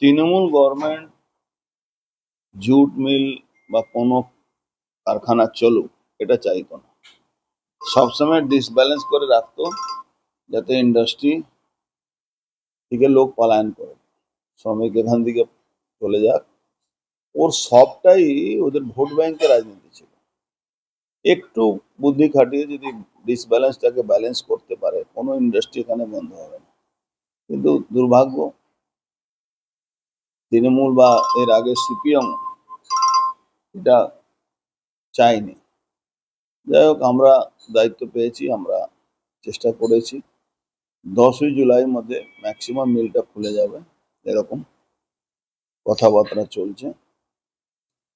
Trinamool government jute mill বা কোনো কারখানা চলুক এটা চাইতো না। সবসময় ডিসব্যালেন্স করে রাখতো যাতে ইন্ডাস্ট্রি থেকে লোক পলায়ন করে, শ্রমিক এখান থেকে চলে যাক। ওর সবটাই ওদের ভোট ব্যাংকের রাজনীতি ছিল। একটু বুদ্ধি খাটিয়ে যদি ডিসব্যালেন্সটাকে ব্যালেন্স করতে পারে, কোনো ইন্ডাস্ট্রি এখানে বন্ধ হবে না। কিন্তু দুর্ভাগ্য, তৃণমূল বা এর আগে সিপিএম এটা চাইনি। যাই হোক, আমরা দায়িত্ব পেয়েছি, আমরা চেষ্টা করেছি। 10ই জুলাইয়ের মধ্যে ম্যাক্সিমাম মিলটা খুলে যাবে, এরকম কথাবার্তা চলছে।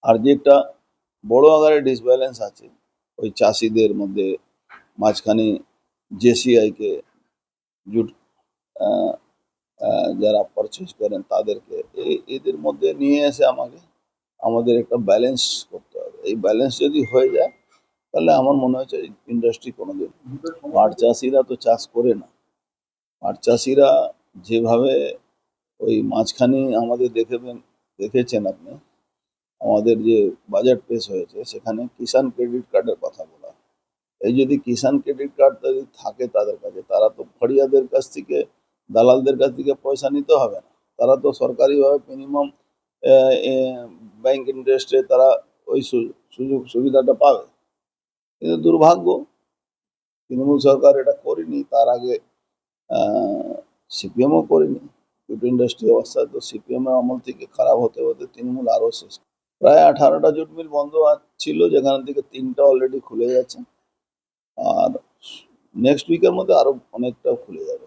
আর যে একটা বড় আকারে ডিসব্যালেন্স আছে ওই চাষিদের মধ্যে, মাঝখানে জেসিআইকে জুট যারা পারচেজ করেন তাদেরকে এদের মধ্যে নিয়ে এসে আমাদের একটা ব্যালেন্স করতে হবে। এই ব্যালেন্স যদি হয়ে যায় তাহলে আমার মনে হচ্ছে ইন্ডাস্ট্রি কোনোদিন, পাট চাষিরা তো চাষ করে না, পাট চাষিরা যেভাবে ওই মাঝখানে আমাদের দেখেছেন আপনি, আমাদের যে বাজেট পেশ হয়েছে সেখানে কিষাণ ক্রেডিট কার্ডের কথা বলা। এই যদি কিষাণ ক্রেডিট কার্ড যদি থাকে তাদের কাছে, তারা তো ফড়িয়াদের কাছ থেকে, দালালদের কাছ থেকে পয়সা নিতে হবে না, তারা তো সরকারিভাবে মিনিমাম ব্যাংক ইন্টারেস্টে তারা ওই সুযোগ সুবিধাটা পাবে। কিন্তু দুর্ভাগ্য, তৃণমূল সরকার এটা করেনি, তার আগে সিপিএমও করেনি। জুট ইন্ডাস্ট্রি অবস্থা তো সিপিএম এর আমল থেকে খারাপ হতে হতে তৃণমূল আরো শেষ। প্রায় 18টা জুট মিল বন্ধ ছিল, যেখান থেকে 3টা অলরেডি খুলে গেছে, আর নেক্সট উইকের মধ্যে আরো অনেকটা খুলে যাবে।